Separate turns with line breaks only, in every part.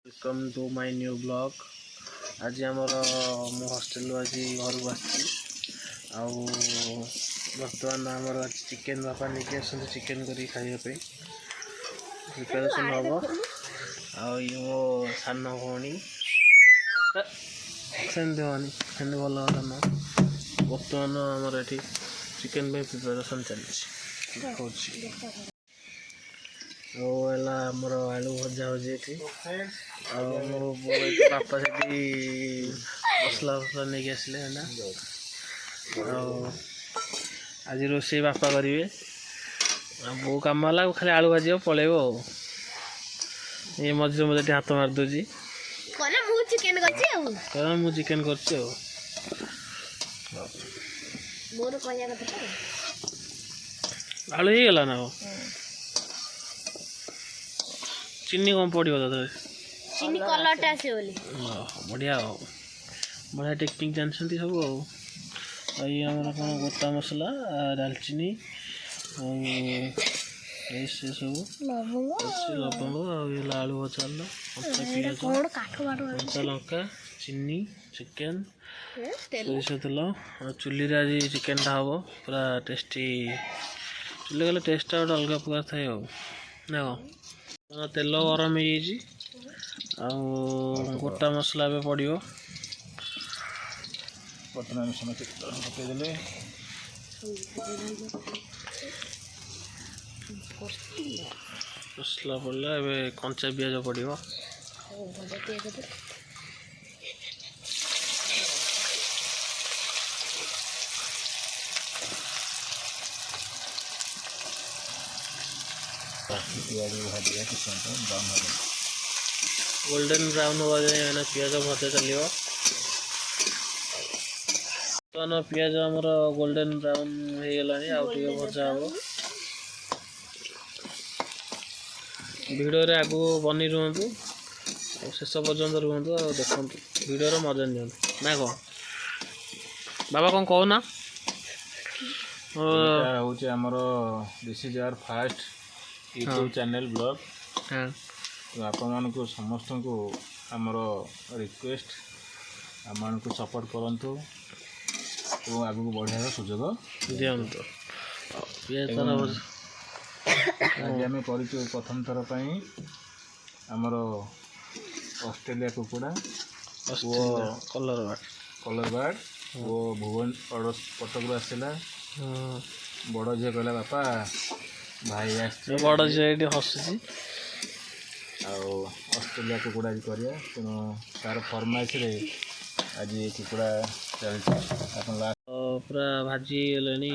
Welcome to my new blog. आज आमर मो हॉस्टल आज घर को आसी बर्तमान आमर चिकेन बापा नहीं आस चिकेन कर खावाई प्रिपेरेसन हम मो सान भौणी सेमती भल न बर्तमान आमर ये चिकेन प्रिपेरेसन चलती आमर आलू भजा हो बापा से मसला फसला नहीं आसले आज रोसे बापा करेंगे बो कम है खाली आलू भाजी पलैब ये मझे मझे हाथ मार दूसरी मु चिकेन कर आलू ही गला ना चीनी कम पड़ो
चीनी कलरटा आसे बोली
बढ़िया बढ़िया टेक्निक जानते सब ये आम कौन गोटा मसला दालचीनी से सब लवंग आलू भजा पियाज कंचा लंका चीनी चिकेन सोरिष तेल चुली आज चिकेन हम पूरा टेस्टी चुली गले टेस्ट गोटे अलग प्रकार थाए ना तेल गरम हो गोटा मसला भी पड़ो बर्तमान मिश्रण पकईदे मसला पड़ला कंचा पियाज पड़ो गोल्डन ब्राउन हुआ जाए पियाज भजा चलो तो पियाज आमर गोल्डन ब्राउन हो गला भजा हम भिडियो रे आगु बनी रुहतु शेष पर्यंत रुहतु देखु भिडियो मजा नि ना कौन बाबा कौन कहना
हूँ आमर this is our first YouTube channel blog तो आपण को समस्त को आमर रिक्वेस्ट आम को सपोर्ट करंतु तो आगु बढ़िया सुजोग
दिंतु
आज आम कर प्रथम थर पर आमर ऑस्ट्रेलिया कुकुड़ा कलर बार्ड वो भुवन कटक आसला बड़ झील कहला बापा भाई
बड़ झील हसुची
ऑस्ट्रेलिया कुकुड़ा आज करिया तेणु तार फरमाइश रे आज कुकुड़ा चलती
पूरा भाजी गले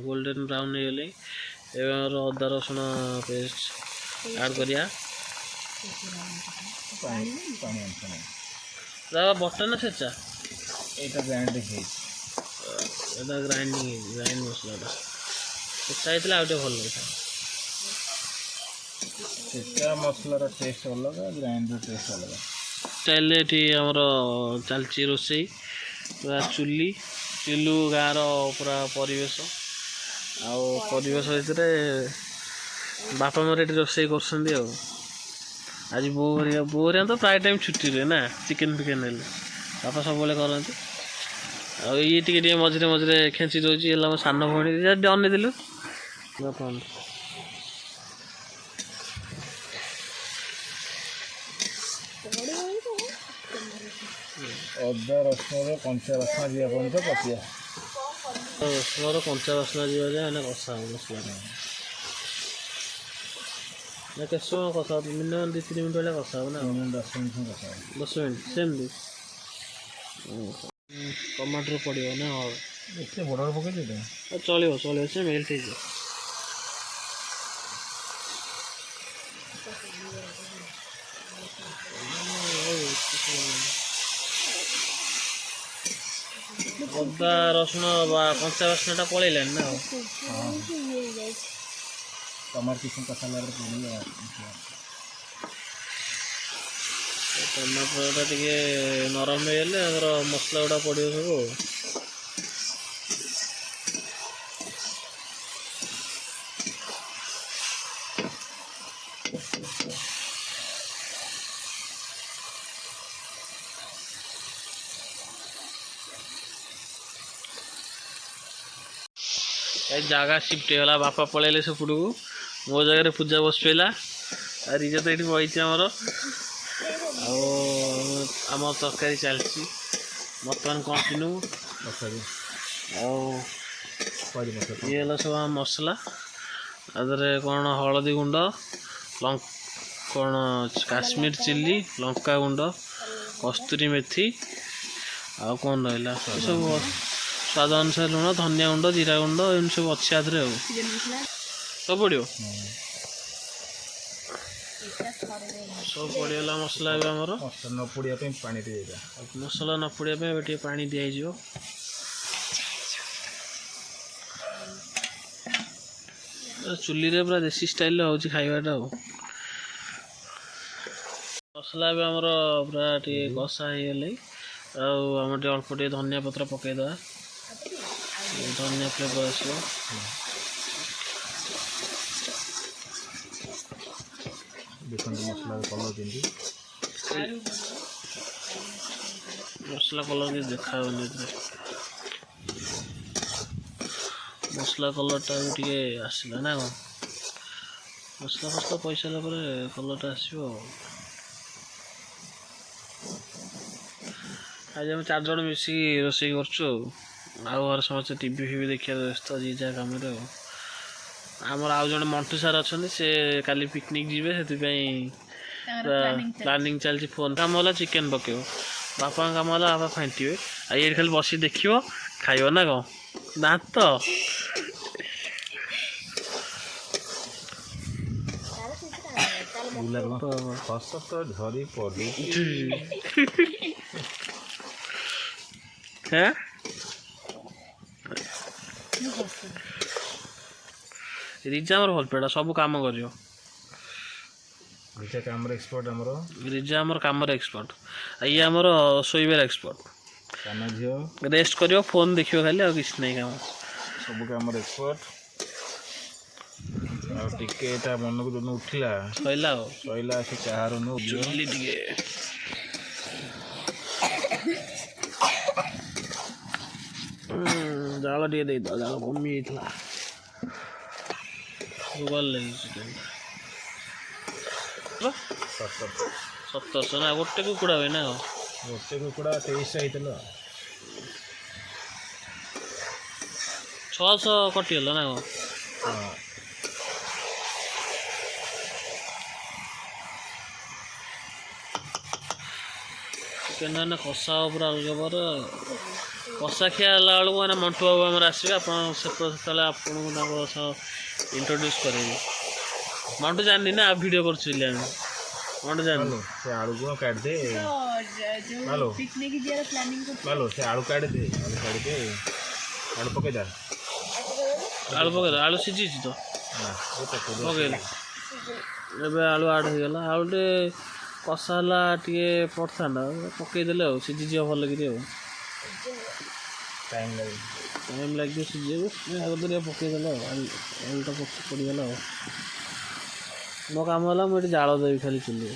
गोल्डन ब्राउन हो गले अदा रसुण पेस्ट ऐड करिया बटा ना छेचा
यहाँ ग्राइंडिंग
ग्राइंड मसला छेचा होता आउटे भल लगे
छेचा मसलार टेस्ट अलग ग्राइंडर टेस्ट अलग
स्टाइल ये आमर चलती रोसे पूरा चुली चुलू गाँव पूरा परिवेश आवेश भितर बापा मोर ये रोसे कर आज बोरिया तो प्राय टाइम छुट्टी रहे ना चिकेन फिकेन हेल्ले बापा सब करते ये टे मझे मझे खेची दूसरी है मो सान भौणी अनेलु
अदा रसुण कंचा रसना जी पकिया
रसुण कंचा रसना जाए कषा मसला ना के समय कषा मिनिमम 2-3 मिनट वाले कषा हो ना 10 मिनट सेमती टमाटर पड़ो ना
एत बड़ पकड़
चलो चलो से मेल्ट हो अदा रसुण कंचा रसुणटा पलैलानी ना
टमाटर किसी कसा
टमाटरटा टे नरम हो गले मसला गुड़ा पड़ो सब ଏ ଜାଗା ସିଫ୍ଟ ହେଇଗଲା ବାପା ପଳେଇଲେ ସେପଟକୁ ମୋ ଜାଗାରେ ପୂଜା ବସି ପଇଲା ଆଉ ରିଜା ତ ଏଇଠି ବଇଛି ଆମର ଆଉ ଆମ ତରକାରୀ ଚାଲିଛି ବର୍ତ୍ତମାନ କଣ୍ଟିନ୍ୟୁ ଆଉ ଇଏ ହେଲା ସବୁ ଆମ ମସଲା ତା ଦେହରେ କ'ଣ ହଳଦୀ ଗୁଣ୍ଡ କ'ଣ କାଶ୍ମୀର ଚିଲ୍ଲି ଲଙ୍କା ଗୁଣ୍ଡ କସ୍ତୁରୀ ମେଥି ଆଉ କ'ଣ ରହିଲା ସବୁ ସ୍ୱାଦ ଅନୁସାରେ ଲୁଣ ଧନିଆ ଗୁଣ୍ଡ ଜିରା ଗୁଣ୍ଡ ଏମିତି ସବୁ ଅଛି ଆ ଦେହରେ ଆଉ ସବୁ ପଡ଼ିବ ସବୁ ପଡ଼ିଗଲା ମସଲା ଏବେ ଆମର
ନ ପୋଡ଼ିବା ପାଇଁ ପାଣି ଦେଇଦେବା
ମସଲା ନ ପୋଡ଼ିବା ପାଇଁ ଏବେ ଟିକେ ପାଣି ଦିଆହେଇଯିବ ଚୁଲିରେ ପୁରା ଦେଶୀ ଷ୍ଟାଇଲରେ ହେଉଛି ଖାଇବାଟା ଆଉ ମସଲା ଏବେ ଆମର ପୁରା ଟିକେ କଷା ହେଇଗଲେ ଆଉ ଆମର ଟିକେ ଅଳ୍ପ ଟିକେ ଧନିଆ ପତ୍ର ପକାଇଦେବା ଧନିଆ ଫ୍ଲେଭର ଆସିବ
ଦେଖନ୍ତୁ ମସଲା କଲର୍ କେମିତି
ମସଲା କଲର୍ କିଛି ଦେଖାଯାଉନି ଏଥିରେ ମସଲା କଲର୍ଟା ବି ଟିକେ ଆସିଲା ନା କ'ଣ ମସଲା ଫସଲା ପଇସାରିଲା ପରେ କଲର୍ଟା ଆସିବ ଆଉ ଆଜି ଆମେ 4 ଜଣ ମିଶିକି ରୋଷେଇ କରୁଛୁ ଆଉ ଘରେ ସମସ୍ତେ ଟିଭି ଫିଭି ଦେଖିବାର ବ୍ୟସ୍ତ ଯିଏ ଯାହା କାମରେ ଆଉ ଆମର ଆଉ ଜଣେ ମଣ୍ଟୁ ସାର୍ ଅଛନ୍ତି ସେ କାଲି ପିକନିକ୍ ଯିବେ ସେଥିପାଇଁ ପ୍ଲାନିଂ ଚାଲିଛି ଫୋନ୍ କାମ ହେଲା ଚିକେନ୍ ପକେଇବ ବାପାଙ୍କ କାମ ହେଲା ବାପା ଫାଣ୍ଟିବେ ଆଉ ଏଇଠି ଖାଲି ବସି ଦେଖିବ ଖାଇବ ନା କ'ଣ ଦାନ୍ତ
ଖସ ତ ଝରି ପଡ଼ୁଛି
হ্যাঁ ରିଜା ଆମର ଭଲ ପିଲାଟା ସବୁ କାମ କରିବ
ରିଜା କାମରେ ଏକ୍ସପର୍ଟ ଆମର
ରିଜା ଆମର କାମରେ ଏକ୍ସପର୍ଟ ଆଉ ଇଏ ଆମର ଶୋଇବାର ଏକ୍ସପର୍ଟ
ସାନ ଝିଅ
ରେଷ୍ଟ କରିବ ଫୋନ୍ ଦେଖିବ ଖାଲି ଆଉ କିଛି ନାହିଁ କାମ
ସବୁ କାମରେ ଏକ୍ସପର୍ଟ ଆଉ ଟିକେ ଏଇଟା ମନକୁ ଯୋଉଦିନ ଉଠିଲା
ସଇଲା ଆଉ
ସଇଲା ସେ କାହାର ନୁ
ଚୁଲି ଟିକେ ଜାଳ ଟିକେ ଦେଇଦେବା ଜାଳ କମି ଯାଇଥିଲା ଭଲ ଲାଗିଛି 1700 ନା ଗୋଟେ କୁକୁଡ଼ା ହୁଏ ନା
ଗୋଟେ କୁକୁଡ଼ା 2300 ହେଇଥିଲା
600 କଟିଗଲା ନା କ'ଣ
ହଁ
ଚିକେନ୍ କଷା ପୁରା ଜବର କଷା ଖିଆ ହେଲା ବେଳକୁ ମାନେ ମଣ୍ଟୁ ବାବୁ ଆମର ଆସିବେ ଆପଣ ସେତେବେଳେ ଆପଣଙ୍କୁ ତାଙ୍କ ସହ ଇଣ୍ଟ୍ରୋଡ୍ୟୁସ୍ କରେଇବି ମଣ୍ଟୁ ଜାଣିନି ନା ଭିଡ଼ିଓ କରୁଛୁ ବୋଲି ଆମେ ମଣ୍ଟୁ ଜାଣିନି
ସେ ଆଳୁକୁ କାଟିଦେ ହ୍ୟାଲୋ ହ୍ୟାଲୋ ସେ ଆଳୁ କାଟିଦେ ଆଳୁ ପକେଇଦା
ଆଳୁ ସିଝିଛି ତ ପକେଇଲେ ଏବେ ଆଳୁ ଆଡ଼୍ ହେଇଗଲା ଆଳୁ ଟିକେ କଷା ହେଲା ଟିକେ ପଡ଼ିଥାନ୍ତା ପକେଇଦେଲେ ଆଉ ସିଝିଯିବ ଭଲ କିରି ଆଉ
ଟାଇମ୍
ଲାଗିବ ସିଝିବାକୁ ଆଗତରିଆ ପକେଇଦେଲେ ଆଉ ଆଳୁଟା ପଡ଼ିଗଲା ଆଉ ମୋ କାମ ହେଲା ମୁଁ ଏଠି ଜାଳ ଦେବି ଖାଲି ଚୁଲିରେ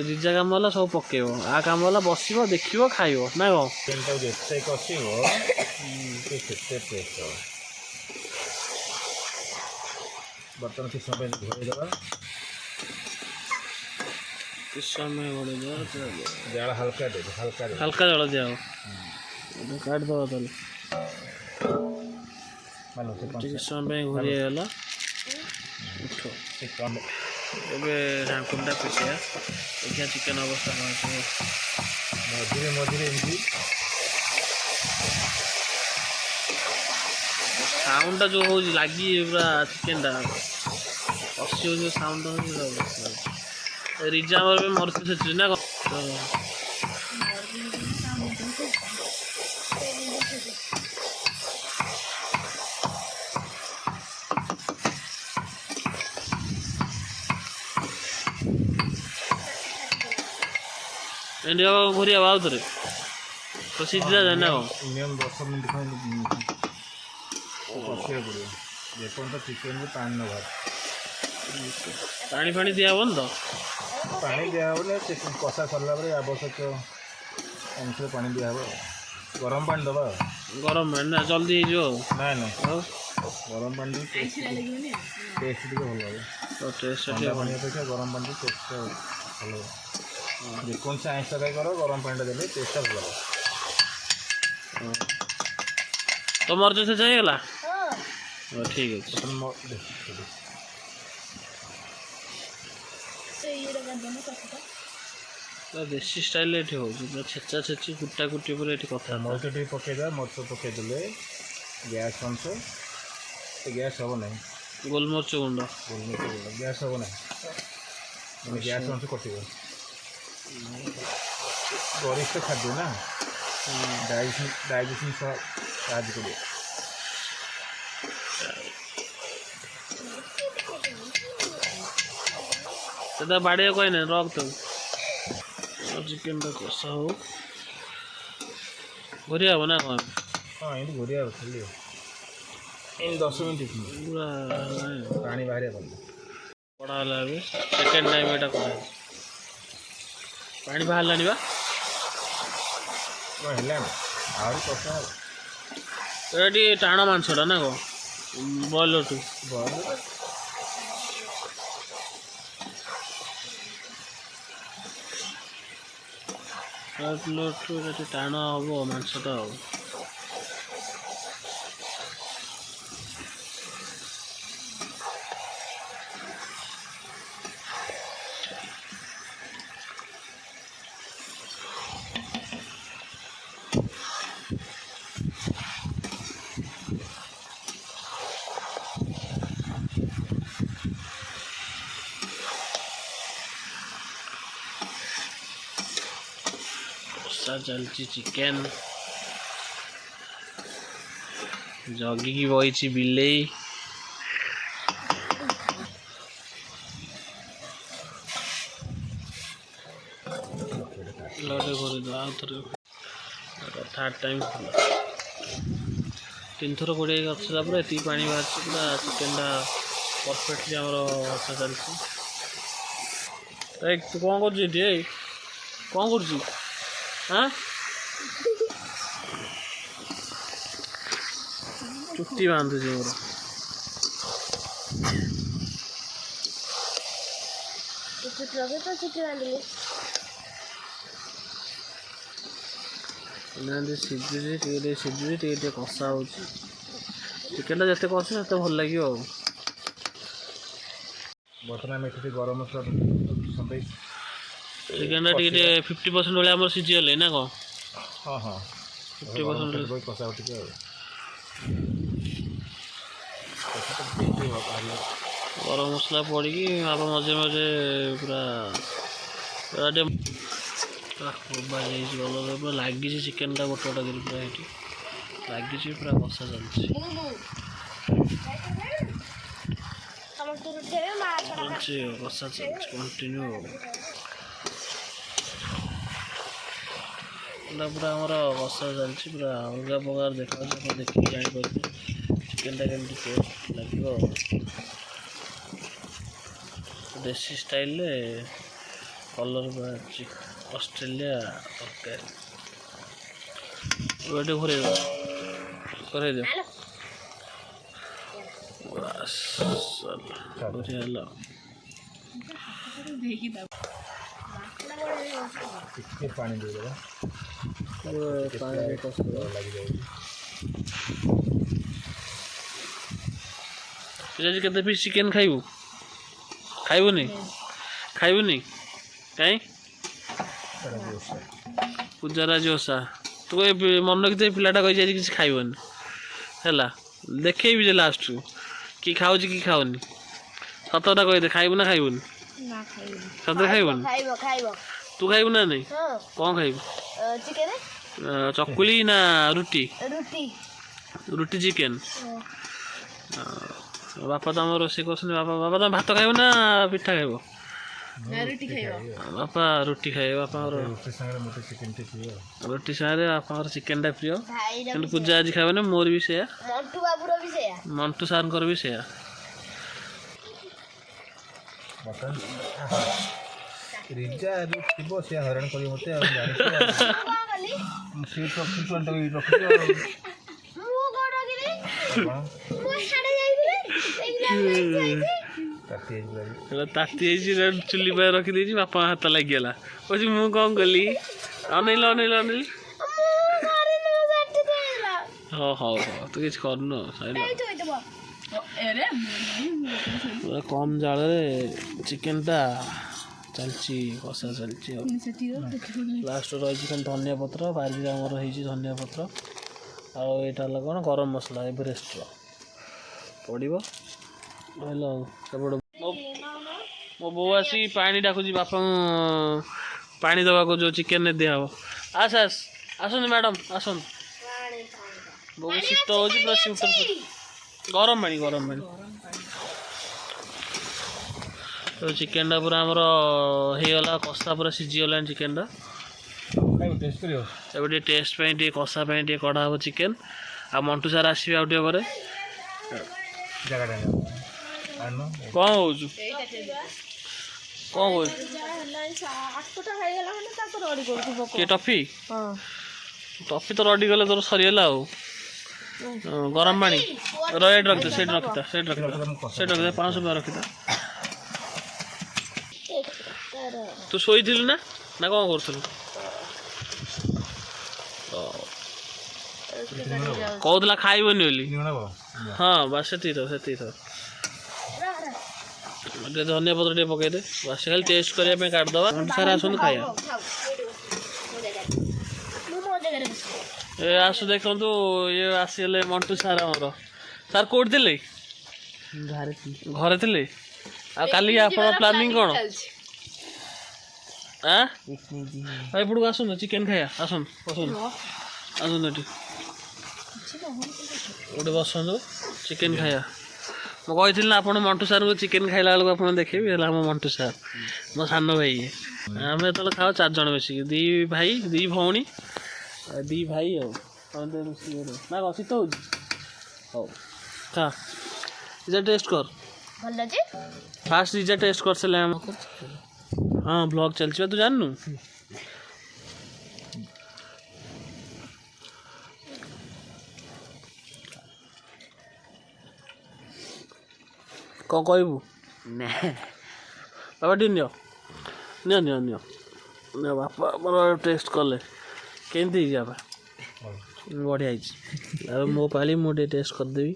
ରିଜା କାମ ହେଲା ସବୁ ପକେଇବ ଆ କାମ ହେଲା ବସିବ ଦେଖିବ ଖାଇବ ନା କ'ଣ
ଚିକେନ୍ଟାକୁ ଯେତେ କଷିବ ସେତେ ଟେଷ୍ଟ ହେବ ବର୍ତ୍ତମାନ କିଛି ସମୟ ଘୋଡ଼େଇଦେବା
କିଛି ସମୟ ଘୋଡ଼େଇଦେବା
ଜାଳ ହାଲକା ଦେବେ
ହାଲକା ଜାଳ ଦିଆହବ କାଟିଦେବା ତାହେଲେ କିଛି ସମୟ ପାଇଁ ଘୋରି ହେଇଗଲା ଉଠ ଏବେ ଢାଙ୍କୁଣିଟା ପିସିବା ଦେଖିବା ଚିକେନ୍ ଅବସ୍ଥା କ'ଣ ଅଛି
ମଝିରେ ଏମିତି
ସାଉଣ୍ଡଟା ଯେଉଁ ହେଉଛି ଲାଗି ପୁରା ଚିକେନ୍ଟା କଷି ହେଉଛି ସାଉଣ୍ଡଟା ହେଉଛି ରିଜା ଆମର ବି ମରିଚ ଛେଚୁଛି ନା କ'ଣ ଏମିତି ଘୋରିବା ଆଉ ଥରେ ତ ସିଝିଲା ଯାଏ ନା କ'ଣ
ମିନିମମ୍ 10 ମିନିଟ୍ ଖଣ୍ଡେ କଷିବାକୁ ପଡ଼ିବ ଯେପର୍ଯ୍ୟନ୍ତ ଚିକେନ୍ରେ ପାଣି ନ ବାହାରେ
ପାଣି ଫାଣି ଦିଆହେବନି ତ
ପାଣି ଦିଆହେବନି ଚିକେନ୍ କଷା ସରିଲା ପରେ ଆବଶ୍ୟକ ଅନୁସାରେ ପାଣି ଦିଆହେବ ଗରମ ପାଣି ଦେବା ଆଉ
गरम पानी ना जल्दी हो
ନାଇଁ ନାଇଁ
ଆଉ
ଗରମ ପାଣି ଟେଷ୍ଟ ଟିକେ ଭଲ ଲାଗେ
ତ ଟେଷ୍ଟ
ଥଣ୍ଡା ପାଣି ଅପେକ୍ଷା ଗରମ ପାଣି ଟେଷ୍ଟ ଭଲ ଲାଗେ ଯେକୌଣସି ଆଇଁଷ ତରକାରୀ କର ଗରମ ପାଣିଟା ଦେଲେ ଟେଷ୍ଟଟା ଭଲ ଲାଗେ
ତମର ଯୋଉ ଶେଷ ହେଇଗଲା
ହଁ
ଠିକ୍ ଅଛି
ସେ ଇଏଟା କରିଦେନ କଷଟା
ତ ଦେଶୀ ଷ୍ଟାଇଲରେ ଏଠି ହେଉଛି ପୁରା ଛେଚା ଛେଚି କୁଟା କୁଟି ଉପରେ ଏଠି କଥା
ମରିଚ ଟିକେ ପକାଇଦେବା ମରିଚ ପକାଇଦେଲେ ଗ୍ୟାସ୍ ଅଂଶ ଗ୍ୟାସ୍ ହେବ ନାହିଁ
ଗୋଲମରିଚ ଗୁଣ୍ଡ
ଗୋଲମରିଚ ଗୁଣ୍ଡ ଗ୍ୟାସ୍ ହେବ ନାହିଁ ମାନେ ଗ୍ୟାସ୍ ଅଂଶ କଟିବ ଗରିଷ୍ଠ ଖାଦ୍ୟ ନା ଡାଇଜେସନ୍ ସହ ସାହାଯ୍ୟ କରିବ
ସେଟା ବାଡ଼ିଆ କହିନେ ରଖ ତାକୁ ଚିକେନଟା କଷା ହଉ ଘୋରିଆ ହବ ନା କ'ଣ
ହଁ ଏମିତି ଘୋରିଆ ଖାଲି ଏମିତି 10 ମିନିଟ୍
ପୁରା
ପାଣି ବାହାରିବା କରିବ
ପଢ଼ା ହେଲା ଏବେ ସେକେଣ୍ଡ ଟାଇମ୍ ଏଇଟା କରାହେଉଛି ପାଣି ବାହାରିଲାଣି ବା
କ'ଣ ହେଲାଣି ଆହୁରି କଷା ହେବ
ଏଇଟା ଟିକେ ଟାଣ ମାଂସଟା ନା କ'ଣ ବ୍ରଏଲର୍ଠୁ ବ୍ରଏଲର୍ଠୁ ଏଇଟା ଟିକେ ଟାଣ ହେବ ମାଂସଟା ଆଉ କଷା ଚାଲିଛି ଚିକେନ ଜଗିକି ବଇଛି ବିଲେଇ ଲଡ଼େ କରିଦେବା ଆଉ ଥରେ ଥାର୍ଡ଼ ଟାଇମ୍ ତିନିଥର ଘୋଡ଼େଇ ଗଛିଲା ପରେ ଏତିକି ପାଣି ବାହାରିଛି ପୁରା ଚିକେନଟା ପରଫେକ୍ଟଲି ଆମର କଷା ଚାଲିଛି ତୁ କ'ଣ କରୁଛୁ ଏଠି ଏଇ କ'ଣ କରୁଛୁ हाँ चुट्टी बांधु मोर सिझुची सिझुची कषा हो चिकेन जिते कष से भल लगे
बर्तमान गरम मसला
चिकेन 50% भाई आम सीझीगले ना कौन
हाँ हाँ
50%
कषा टे
गरम मसला पड़ी आप मजे मजे पूरा पूरा लगी चिकेन टा गोटे गोटे पूरा ये लगी पूरा कषा चलती कषा चलती कंटिन्यू पूरा आमर कषा चलती पूरा अलग प्रकार देखा देखिए जापर चिकेन टा केमती टेस्ट लगे देसी स्टाइल कलर बाहर ऑस्ट्रेलिया तरकारी घोरे दे बस बढ़िया
पानी दे
लगी केते पीस चिकेन खाइबू खाइबुनी खाइबुनी कहीं पूजाराज ओषा तू मन रखी पिलाटा कही किसी खाइबनी है देखी जे लास्ट कि खाऊँ कि खाऊनी सतटा कहदे खाइबू ना खाइबुनी सतरे खाइबुनी तू खाइबू ना नहीं कौन खाइबू चकुली ना रुटी रुटी चिकेन बापा तो आम रोसे कर बापा बापा तुम भात खाइब ना पिठा खाइब बापा रुटी खाइबे बापा रुटी सागे बापा चिकेन टा प्रिय कि पूजा आज खाइब ना मोर भी से मंटू सार भी से
रिजा थी सी हरण कर
ତାତି ହେଇଛି ଚୁଲି ପାଇଁ ରଖିଦେଇଛି ବାପା ହାତ ଲାଗିଗଲା କହୁଛି ମୁଁ କ'ଣ କଲି ଅନେଇଲ ଅନେଇଲ ଅନେଇଲି ହଉ ହଉ ହଉ ତୁ କିଛି କରୁନୁ ପୁରା କମ୍ ଜାଳରେ ଚିକେନଟା ଚାଲିଛି କଷା ଚାଲିଛି ଆଉ ଲାଷ୍ଟରେ ରହିଛି ଖାଲି ଧନିଆ ପତ୍ର ବାରିରେ ଆମର ହେଇଛି ଧନିଆ ପତ୍ର ଆଉ ଏଇଟା ହେଲା କ'ଣ ଗରମ ମସଲା ଏଭରେଷ୍ଟର ପଡ଼ିବ ରହିଲ ଆଉ ସେପଟେ ମୋ ବୋଉ ଆସି ପାଣି ଡାକୁଛି ବାପାଙ୍କୁ ପାଣି ଦେବାକୁ ଯେଉଁ ଚିକେନରେ ଦିଆହେବ ଆସନ୍ତୁ ମ୍ୟାଡ଼ାମ୍ ଆସନ୍ତୁ ବୋଉ ଶୀତ ହେଉଛି ପୁରା ସିଉଟର ଗରମ ପାଣି ତ ଚିକେନଟା ପୁରା ଆମର ହେଇଗଲା କଷା ପୁରା ସିଝିଗଲାଣି ଚିକେନଟା ଏବେ ଟିକେ ଟେଷ୍ଟ ପାଇଁ ଟିକେ କଷା ପାଇଁ ଟିକେ କଢ଼ା ହେବ ଚିକେନ ଆଉ ମଣ୍ଟୁ ସାର୍ ଆସିବେ ଆଉ ଟିକେ ପରେ କ'ଣ ହଉଛୁ କିଏ ଟଫି ଟଫି ତ ରଡ଼ି ଗଲେ ତୋର ସରିଗଲା ଆଉ ଗରମ ପାଣି ଏଇଠି ରଖିଥା ସେଇଠି ରଖିଥା 500 ଟଙ୍କା ରଖିଥା ତୁ ଶୋଇଥିଲୁ ନା କ'ଣ କରୁଥିଲୁ କହୁଥିଲା ଖାଇବନି ବୋଲି ହଁ ବାସ୍ ସେତିକି ଥାଉ ଟିକେ ଧନିଆ ପତ୍ର ଟିକେ ପକେଇଦେ ବାସ୍ ଖାଲି ଟେଷ୍ଟ କରିବା ପାଇଁ କାଟିଦେବା ସାର୍ ଆସନ୍ତୁ ଖାଇବା ଏ ଆସୁ ଦେଖନ୍ତୁ ଇଏ ଆସିଗଲେ ମଣ୍ଟୁ ସାର୍ ଆମର ସାର୍ କେଉଁଠି ଥିଲେ ଘରେ ଥିଲେ ଆଉ କାଲି ଆପଣଙ୍କ ପ୍ଲାନିଂ କ'ଣ ଏପଟକୁ ଆସନ୍ତୁ ଚିକେନ ଖାଇବା ଆସନ୍ତୁ ଏଠି ଗୋଟେ ବସନ୍ତୁ ଚିକେନ ଖାଇବା ମୁଁ କହିଥିଲି ନା ଆପଣ ମଣ୍ଟୁ ସାର୍ଙ୍କୁ ଚିକେନ ଖାଇଲା ବେଳକୁ ଆପଣ ଦେଖିବି ହେଲା ଆମ ମଣ୍ଟୁ ସାର୍ ମୋ ସାନ ଭାଇ ଆମେ ଯେତେବେଳେ ଖାଉ 4 ଜଣ ମିଶିକି 2 ଭାଇ 2 ଭଉଣୀ 2 ଭାଇ ଆଉ ନା କ'ଣ ଶୀତ ହେଉଛି ହଉ ଖା ଇଜା ଟେଷ୍ଟ କର ଫାଷ୍ଟ ଇଜା ଟେଷ୍ଟ କରିସାରିଲେ ଆମକୁ ହଁ ବ୍ଲଗ ଚାଲିଛି ତୁ ଜାଣିନୁ କ'ଣ କହିବୁ ବାପା ଟିକେ ନିଅ ବାପା ଆମର ଟେଷ୍ଟ କଲେ କେମିତି ହେଇଛି ବାପା ବଢ଼ିଆ ହେଇଛି ଆଉ ମୋ ପାଳି ମୁଁ ଟିକେ ଟେଷ୍ଟ କରିଦେବି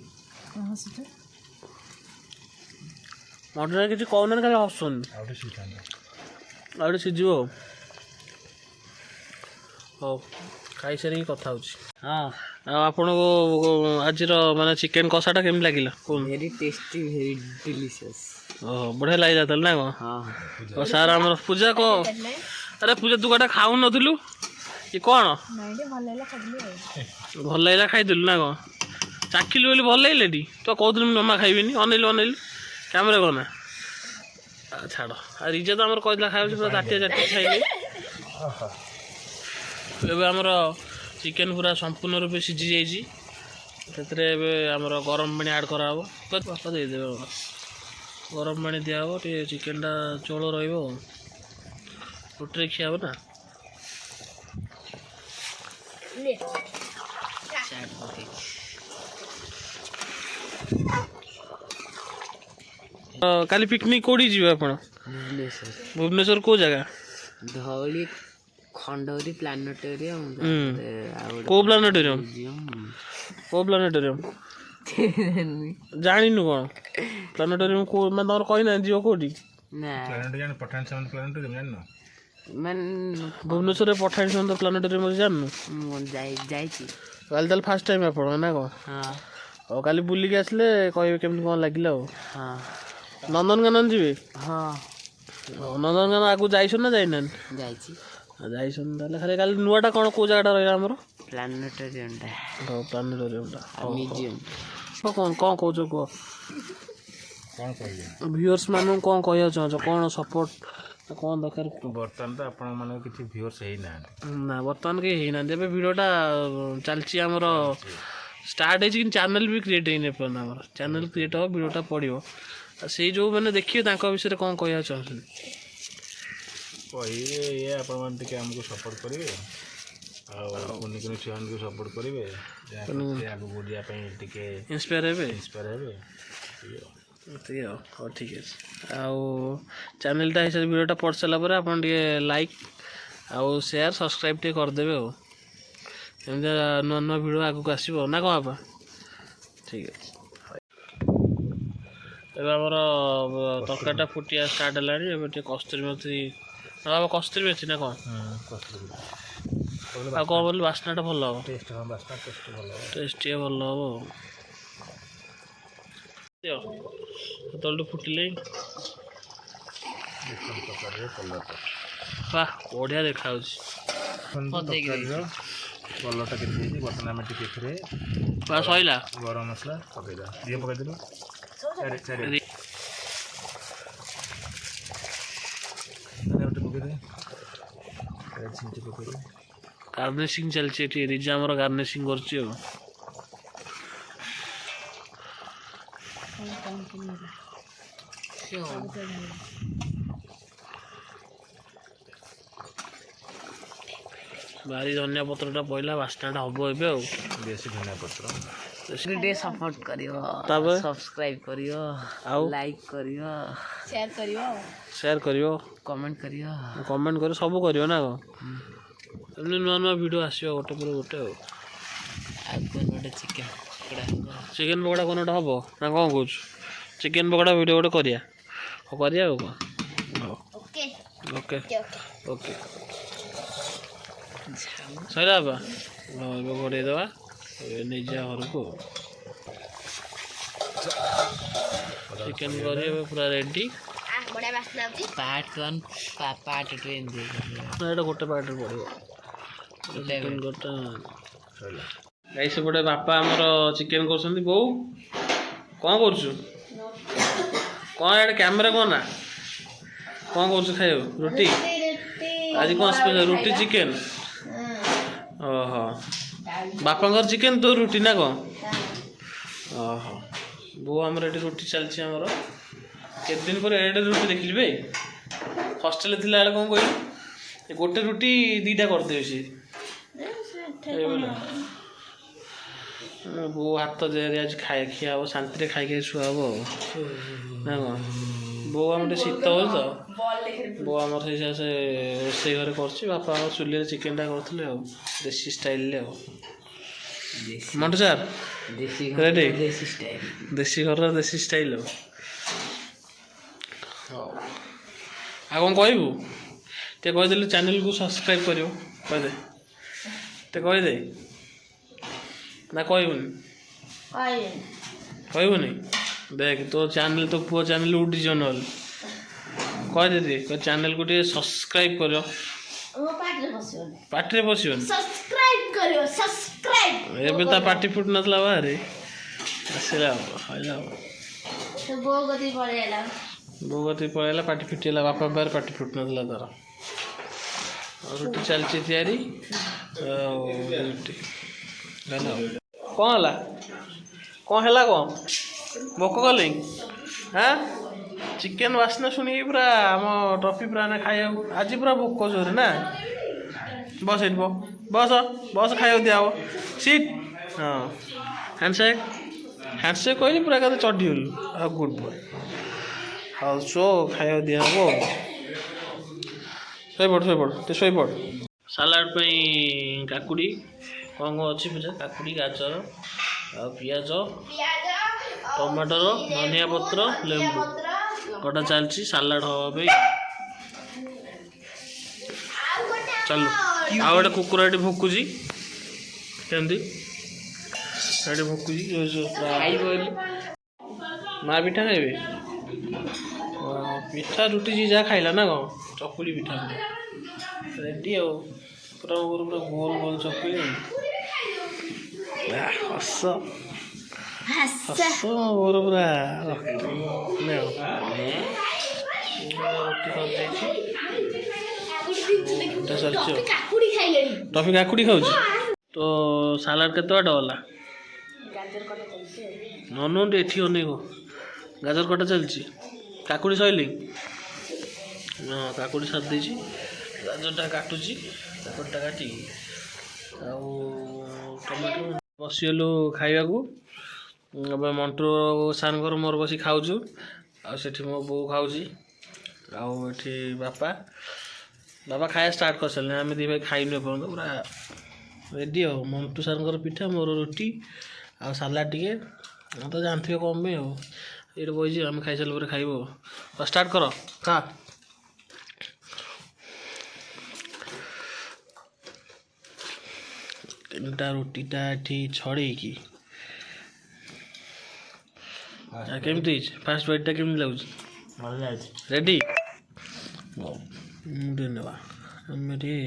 ମଟନରେ କିଛି କହୁନାହାନ୍ତି ଖାଲି ହସୁନି ଆଉ ଟିକେ ସିଝିବ ହଉ ଖାଇସାରିକି କଥା ହେଉଛି ଆଉ ଆପଣଙ୍କୁ ଆଜିର ମାନେ ଚିକେନ କଷାଟା କେମିତି ଲାଗିଲା
ଭେରି ଟେଷ୍ଟି ଭେରି ଡେଲିସିୟସ୍
ଓହୋ ବଢ଼ିଆ ଲାଗିଲା ତାହେଲେ ନା କ'ଣ ସାର୍ ଆମର ପୂଜା କ'ଣ ଆରେ ପୂଜା ତୁ ଗୋଟେ ଖାଉନଥିଲୁ କି କ'ଣ ଭଲ ଲାଗିଲା ଖାଇଦେଲୁ ନା କ'ଣ ଚାଖିଲୁ ବୋଲି ଭଲ ଲାଗିଲା ଟି ତୁ କହୁଥିଲୁ ମୁଁ ଜମା ଖାଇବିନି ଅନେଇଲୁ କ୍ୟାମେରା କ'ଣ ନା ଛାଡ଼ ଆଉ ରିଜା ତ ଆମର କହିଥିଲା ଖାଉଛି ପୁରା ଚାଟିଆ ଖାଇଲି ଏବେ ଆମର ଚିକେନ ପୁରା ସମ୍ପୂର୍ଣ୍ଣ ରୂପେ ସିଝି ଯାଇଛି ସେଥିରେ ଏବେ ଆମର ଗରମ ପାଣି ଆଡ଼୍ କରାହେବ ବାପା ଦେଇଦେବେ ଗରମ ପାଣି ଦିଆହେବ ଟିକେ ଚିକେନଟା ଝୋଳ ରହିବ ଆଉ ରୁଟିରେ ଖିଆ ହେବ ନା କାଲି ପିକନିକ୍ କେଉଁଠି ଯିବେ ଆପଣ ଭୁବନେଶ୍ୱର କେଉଁ ଜାଗା
ଧଉଳି ଖଣ୍ଡଗିରି ପ୍ଲାନେଟୋରିୟମ୍
କେଉଁ ପ୍ଲାନେଟୋରିୟମ୍ ଜାଣିନୁ କ'ଣ ପ୍ଲାନେଟୋରିୟମ୍ କେଉଁ ମାନେ ତମର କହିନାହାନ୍ତି ଯିବ କେଉଁଠି ଭୁବନେଶ୍ୱରରେ ପଠାଣି ସାମନ୍ତ ପ୍ଲାନେଟୋରିୟମ୍ ଜାଣିନୁ
ଯାଇଛି
କାଲି ତାହେଲେ ଫାର୍ଷ୍ଟ ଟାଇମ୍ ଆପଣ ନା କ'ଣ ହଉ କାଲି ବୁଲିକି ଆସିଲେ କହିବେ କେମିତି କ'ଣ ଲାଗିଲା ଆଉ ନନ୍ଦନକାନନ ଯିବେ ନନ୍ଦନକାନନ ଆଗକୁ ଯାଇଛନ୍ତି ନା ଯାଇନାହାନ୍ତି ଯାଇଛନ୍ତି ତାହେଲେ ଖାଲି କାଲି ନୂଆଟା କ'ଣ କେଉଁ ଜାଗାଟା ରହିଲା ଆମର
ପ୍ଲାନେଟୋରିୟମ୍ଟା
ପ୍ଲାନେଟୋରିୟମଟା
ମ୍ୟୁଜିୟମ୍
କ'ଣ କହୁଛ କୁହ ଭିଉଅର୍ସ ମାନଙ୍କୁ କ'ଣ କହିବାକୁ ଚାହୁଁଛ କ'ଣ ସପୋର୍ଟ କ'ଣ ଦରକାର
ବର୍ତ୍ତମାନ ତ ଆପଣମାନଙ୍କ କିଛି ଭିଉଅର୍ସ ହେଇନାହାନ୍ତି
ନା ବର୍ତ୍ତମାନ କେହି ହେଇନାହାନ୍ତି ଏବେ ଭିଡ଼ିଓଟା ଚାଲିଛି ଆମର ଷ୍ଟାର୍ଟ ହେଇଛି କିନ୍ତୁ ଚ୍ୟାନେଲ୍ ବି କ୍ରିଏଟ୍ ହେଇନି ଏପର୍ଯ୍ୟନ୍ତ ଆମର ଚ୍ୟାନେଲ୍ କ୍ରିଏଟ୍ ହେବ ଭିଡ଼ିଓଟା ପଡ଼ିବ ଆଉ ସେଇ ଯେଉଁମାନେ ଦେଖିବେ ତାଙ୍କ ବିଷୟରେ କ'ଣ କହିବାକୁ ଚାହୁଁଛନ୍ତି
କହିବେ ଆପଣମାନେ ଟିକେ ଆମକୁ ସପୋର୍ଟ କରିବେ ଆଉ କୁନି କୁନି ଛୁଆମାନଙ୍କୁ ସପୋର୍ଟ କରିବେ ଯାହାକି ଆଗକୁ ବଢ଼ିବା ପାଇଁ ଟିକେ
ଇନ୍ସପାୟାର ହେବେ।
ହେବେ।
ଏତିକି ଆଉ ହଉ ଠିକ୍ ଅଛି। ଆଉ ଚ୍ୟାନେଲଟା ହିସାବରେ ଭିଡ଼ିଓଟା ପଢ଼ି ସାରିଲା ପରେ ଆପଣ ଟିକେ ଲାଇକ୍ ଆଉ ସେୟାର ସବସ୍କ୍ରାଇବ୍ ଟିକେ କରିଦେବେ ଆଉ ଏମିତି ନୂଆ ନୂଆ ଭିଡ଼ିଓ ଆଗକୁ ଆସିବ ନା କ'ଣ ବାପା? ଠିକ୍ ଅଛି। ଏବେ ଆମର ତରକାରୀଟା ଫୁଟିବା ଷ୍ଟାର୍ଟ ହେଲାଣି। ଏବେ ଟିକେ କସ୍ତୁରୀ ମେଥି ବାବା କସ୍ତୁରୀ ମେଥି ନା କ'ଣ ଆଉ କ'ଣ କହିଲି ବାସ୍ନାଟା ଭଲ ହେବ। ଟେଷ୍ଟ ଟିକେ ଭଲ ହେବ ଆଉ ସେତେବେଳଠୁ ଫୁଟିଲେ ବାଃ ବଢ଼ିଆ ଦେଖାଯାଉଛି।
କଲର୍ଟା କେତେ ହେଇଛି ବର୍ତ୍ତମାନ ଆମେ ଟିକେ ଏଥିରେ
ବାସ୍ ସଇଲା
ଗରମ ମସଲା ପକେଇଦେବା। ଟିକେ ପକେଇଦେଲୁ
ଗାର୍ନିସିଂ ଚାଲିଛି ଏଠି। ରିଜା ଆମର ଗାର୍ନିସିଂ କରୁଛି ଆଉ ଭାରି ଧନିଆ ପତ୍ରଟା ପଇଲା ବାସ୍ନାଟା ହବ ଏବେ ଆଉ
ବେଶୀ ଧନିଆ ପତ୍ର
ଟିକେ ସପୋର୍ଟ କରିବ
ତାପରେ
ସବସ୍କ୍ରାଇବ କରିବ
ଆଉ
ଲାଇକ୍ କରିବ
ସେୟାର କରିବ
କମେଣ୍ଟ କରିବ
କରିବ ସବୁ କରିବ ନା କ'ଣ? ଏମିତି ନୂଆ ନୂଆ ଭିଡ଼ିଓ ଆସିବ ଗୋଟେ ପରେ ଗୋଟେ ଆଉ
ଗୋଟେ ଚିକେନ
ଚିକେନ୍ ପକୋଡ଼ା କ'ଣ ଗୋଟେ ହେବ ନା କ'ଣ କହୁଛୁ? ଚିକେନ୍ ପକୋଡ଼ା ଭିଡ଼ିଓ ଗୋଟେ କରିବା ହଉ କରିବା ଆଉ କ'ଣ? ହଉ ଓକେ ଓକେ ସରିଲା ବାପା। ଏବେ ଘୋଡ଼େଇ ଦେବା ଏବେ ନେଇଯିବା ଘରକୁ। ଚିକେନ୍ କରି ଏବେ ପୁରା ରେଡ଼ି।
ପାର୍ଟ 1 ପାର୍ଟ 2 ଏମିତି
ଏଇଟା ଗୋଟେ ପାର୍ଟରେ ପଡ଼ିବ। ଚିକେନ୍ ଗୋଟା ଗାଈ ସେପଟେ ବାପା ଆମର ଚିକେନ୍ କରୁଛନ୍ତି। ବୋଉ କ'ଣ କରୁଛୁ? କ'ଣ ଏଇଟା କ୍ୟାମେରା କ'ଣ ନା କ'ଣ କରୁଛୁ ଖାଇବାକୁ? ରୁଟି ଆଜି କ'ଣ ସ୍ପେଶାଲ? ରୁଟି ଚିକେନ୍। ଓହୋ ବାପାଙ୍କର ଚିକେନ୍ ତୋ ରୁଟି ନା କ'ଣ? ଓହୋ ବୋଉ ଆମର ଏଠି ରୁଟି ଚାଲିଛି ଆମର। କେତେ ଦିନ ପରେ ଏଇଟା ରୁଟି ଦେଖିଲି ବେ। ହଷ୍ଟେଲରେ ଥିଲାବେଳେ କ'ଣ କହିଲୁ ଗୋଟେ ରୁଟି ଦୁଇଟା କରିଦେବେ ସିଏ। ବୋଉ ହାତ ଦେହରେ ଆଜି ଖିଆ ହେବ ଶାନ୍ତିରେ ଖାଇକି ଶୁଆ ହେବ ଆଉ ନା କ'ଣ? ବୋଉ ଆମର ଟିକେ ଶୀତ ହେଉଛି ତ ବୋଉ ଆମର ସେଇ ସେ ରୋଷେଇ ଘରେ କରୁଛି। ବାପା ଆମର ଚୁଲିରେ ଚିକେନ୍ଟା କରୁଥିଲେ ଆଉ ଦେଶୀ ଷ୍ଟାଇଲ୍ରେ ଆଉ ମଣ୍ଟୁ ସାର୍ ରେଡ଼ି ଦେଶୀ ଘରର ଦେଶୀ ଷ୍ଟାଇଲ୍ ଆଉ ହଉ। ଆଉ କ'ଣ କହିବୁ? ଟିକେ କହିଦେଲେ ଚ୍ୟାନେଲ୍କୁ ସବସ୍କ୍ରାଇବ୍ କରିବ କହିଦେ ଟିକେ କହିଦେ ନା କହିବୁନି? କହିବୁନି? ଦେଖ ତୋ ଚ୍ୟାନେଲ୍ ତୋ ପୁଅ ଚ୍ୟାନେଲ୍ ଉଠିଯିବ ନହେଲେ କହିଦେବି ଚ୍ୟାନେଲ୍କୁ ଟିକେ ସବସ୍କ୍ରାଇବ୍ କରିବ। ପାଟିରେ ପଶିବନି ଏବେ ତା ପାଟି ଫୁଟୁନଥିଲା ବାହାରେ ଆସିଲା ହଇଲା ବୋଉ କତିକି ପଳେଇଲା ପାଟି ଫିଟିଗଲା। ବାପା ପାଖରେ ପାଟି ଫୁଟୁନଥିଲା ତାର। ଆଉ ରୁଟି ଚାଲିଛି ତିଆରି ଆଉ ରୁଟି ହେଲା। କ'ଣ ହେଲା କ'ଣ ହେଲା କ'ଣ ଭୋକ କଲେ? ହାଁ ଚିକେନ୍ ବାସ୍ନା ଶୁଣିକି ପୁରା ଆମ ଟ୍ରଫି ପୁରା ନା ଖାଇବାକୁ ଆଜି ପୁରା ଭୋକ ଜୋରେ ନା। ବସ ଏଠି ବସ ଖାଇବାକୁ ଦିଆହବ ସିଟ୍। ହଁ ହ୍ୟାଣ୍ଡସେକ୍ କହିଲି ପୁରା ଏକାଥରେ ଚଢ଼ିଗଲୁ। ଆଉ ଗୁଡ୍ ବୟ ହଉ ଶୋ ଖାଇବାକୁ ଦିଆହବ। ଶୋଇପଡ଼ ଟିକେ ଶୋଇପଡ଼। ସାଲାଡ଼ ପାଇଁ କାକୁଡ଼ି କ'ଣ ଅଛି ପୂଜା? କାକୁଡ଼ି ଗାଜର ଆଉ ପିଆଜ ଟମାଟର ଧନିଆ ପତ୍ର ଲେମ୍ବୁ କଟା ଚାଲିଛି ସାଲାଡ଼ ହେବା ପାଇଁ। ଚାଲୁ ଆଉ ଗୋଟେ କୁକୁର ଏଠି ଭୁକୁଛି କେମିତି ଏଠି ଭୁକୁଛି। ମା ପିଠା ଖାଇବେ? ପିଠା ରୁଟି ଯିଏ ଯାହା ଖାଇଲା ନା କ'ଣ? ଚକୁଳି ପିଠା ରେଡ଼ି ଆଉ ପୁରା ମୋର ପୁରା ଗୋଲ ଗୋଲ ଚକୁଳି ହସ ମୋର ପୁରା ରୁଟି କରିଦେଇଛି। ଚାଲିଛି ଟଫି କାକୁଡ଼ି ଖାଉଛି। ତ ସାଲାଡ଼ କେତେ ବାଟ ଗଲା? ଅନଉଠି ଏଠି ଅନେଇବ ଗାଜର କଟା ଚାଲିଛି। କାକୁଡ଼ି ସଇଲି? ହଁ କାକୁଡ଼ି ସାରି ଦେଇଛି। ଗାଜରଟା କାଟୁଛି କାକୁଡ଼ିଟା କାଟିକି ଆଉ ଟମାଟୋ ବସିଗଲୁ ଖାଇବାକୁ। ଏବେ ମଣ୍ଟୁ ସାର୍ଙ୍କର ମୋର ବସି ଖାଉଛୁ। ଆଉ ସେଠି ମୋ ବୋଉ ଖାଉଛି। ଆଉ ଏଠି ବାପା ଖାଇବା ଷ୍ଟାର୍ଟ କରିସାରିଲେଣି। ଆମେ ଦୁଇ ଭାଇ ଖାଇନୁ ଏପର୍ଯ୍ୟନ୍ତ। ପୁରା ରେଡ଼ି ଆଉ। ମଣ୍ଟୁ ସାର୍ଙ୍କର ପିଠା, ମୋର ରୁଟି ଆଉ ସାଲାଡ଼ ଟିକେ। ତ ଜାଣିଥିବେ କ'ଣ ପାଇଁ ଆଉ। ଏଇଠି ବସିଛି, ଆମେ ଖାଇସାରିଲା ପରେ ଖାଇବୁ ଆଉ। ଷ୍ଟାର୍ଟ କର, ଖା। ତିନିଟା ରୁଟିଟା ଏଠି ଛଡ଼େଇକି କେମିତି ହେଇଛି? ଫାଷ୍ଟ ବାଇଟ୍ଟା କେମିତି ଲାଗୁଛି?
ଭଲ ଲାଗୁଛି।
ରେଡ଼ି? ମୁଁ ଟିକେ ନେବା। ଆମେ ଟିକେ